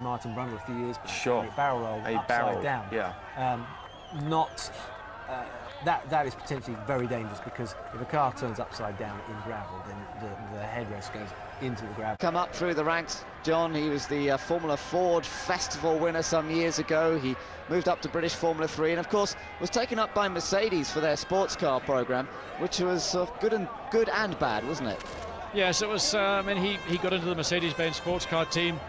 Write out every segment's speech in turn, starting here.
Martin Brundle a few years back. Sure. A barrel roll upside down. Yeah. That is potentially very dangerous, because if a car turns upside down in gravel, then the headrest goes into the gravel. Come up through the ranks, John. He was the Formula Ford Festival winner some years ago. He moved up to British Formula 3 and of course was taken up by Mercedes for their sports car program, which was good and bad, wasn't it? Yes, it was. I mean, he got into the Mercedes-Benz sports car team.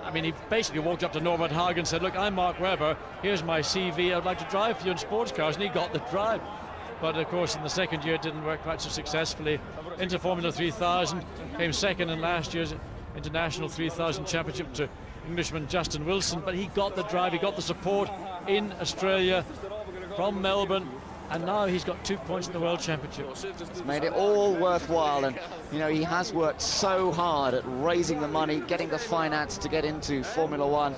I mean, he basically walked up to Norbert Hagen and said, look, I'm Mark Webber, here's my CV, I'd like to drive for you in sports cars, and he got the drive. But of course in the second year it didn't work quite so successfully. Into Formula 3000, came second in last year's International 3000 Championship to Englishman Justin Wilson, but he got the drive, he got the support in Australia from Melbourne, and now he's got 2 points in the World Championship. It's made it all worthwhile, and you know, he has worked so hard at raising the money, getting the finance to get into Formula One.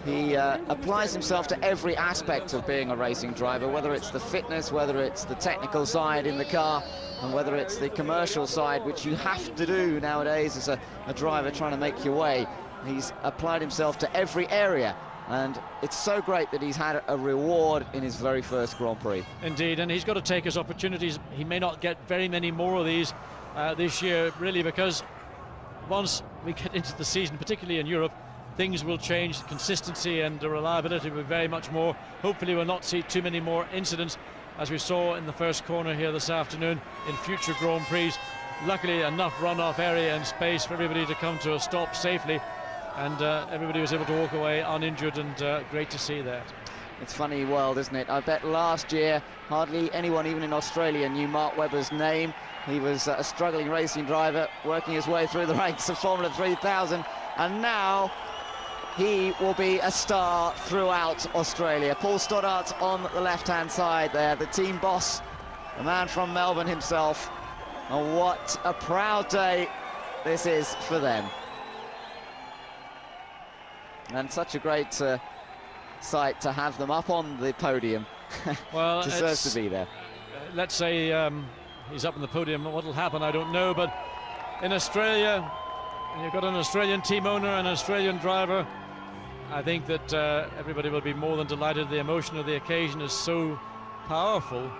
He applies himself to every aspect of being a racing driver, whether it's the fitness, whether it's the technical side in the car, and whether it's the commercial side, which you have to do nowadays as a driver trying to make your way. He's applied himself to every area, and it's so great that he's had a reward in his very first Grand Prix. Indeed, and he's got to take his opportunities. He may not get very many more of these this year, really, because once we get into the season, particularly in Europe, things will change. Consistency and the reliability will be very much more. Hopefully we'll not see too many more incidents, as we saw in the first corner here this afternoon in future Grand Prix. Luckily, enough runoff area and space for everybody to come to a stop safely, and everybody was able to walk away uninjured, and great to see that. It's a funny world, isn't it? I bet last year hardly anyone, even in Australia, knew Mark Webber's name. He was a struggling racing driver working his way through the ranks of Formula 3000, and now he will be a star throughout Australia. Paul Stoddart on the left-hand side there, the team boss, the man from Melbourne himself. And what a proud day this is for them. And such a great sight to have them up on the podium. Well, deserves to be there. Let's say he's up on the podium. What will happen, I don't know, but in Australia, you've got an Australian team owner and an Australian driver. I think that everybody will be more than delighted. The emotion of the occasion is so powerful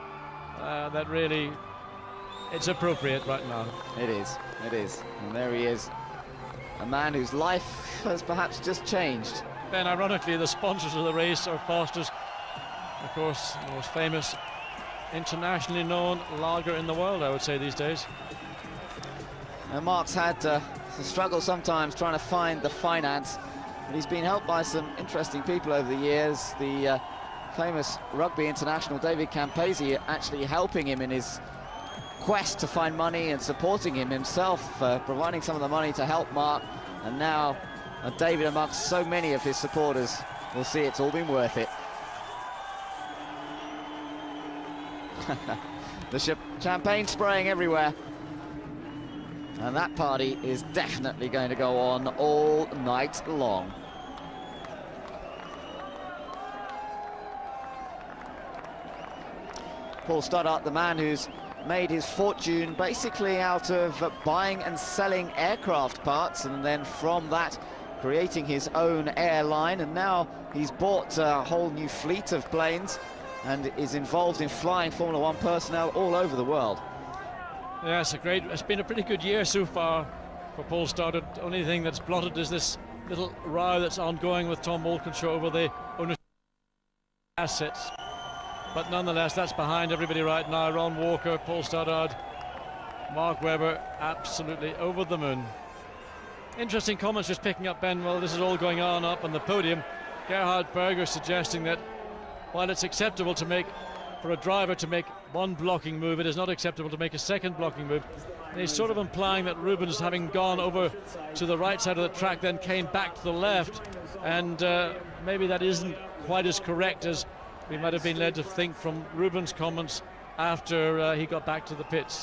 that really it's appropriate right now. It is, and there he is, a man whose life has perhaps just changed. Ben, ironically, the sponsors of the race are Foster's, of course, the most famous, internationally known lager in the world, I would say, these days. And Mark's had to struggle sometimes trying to find the finance, but he's been helped by some interesting people over the years. The famous rugby international David Campese actually helping him in his quest to find money and supporting him himself, providing some of the money to help Mark. And now David, amongst so many of his supporters, will see it's all been worth it. The champagne spraying everywhere, and that party is definitely going to go on all night long. Paul Stoddart, the man who's made his fortune basically out of buying and selling aircraft parts, and then from that creating his own airline, and now he's bought a whole new fleet of planes and is involved in flying Formula One personnel all over the world. Yeah, it's been a pretty good year so far for Paul Stoddart. The only thing that's blotted is this little row that's ongoing with Tom Walkinshaw over the ownership assets. But nonetheless, that's behind everybody right now. Ron Walker, Paul Stoddart, Mark Webber, absolutely over the moon. Interesting comments just picking up, Ben. Well, this is all going on up on the podium. Gerhard Berger suggesting that while it's acceptable to make, for a driver to make one blocking move, it is not acceptable to make a second blocking move. And he's sort of implying that Rubens, having gone over to the right side of the track, then came back to the left, and maybe that isn't quite as correct as we might have been led to think from Rubens' comments after he got back to the pits.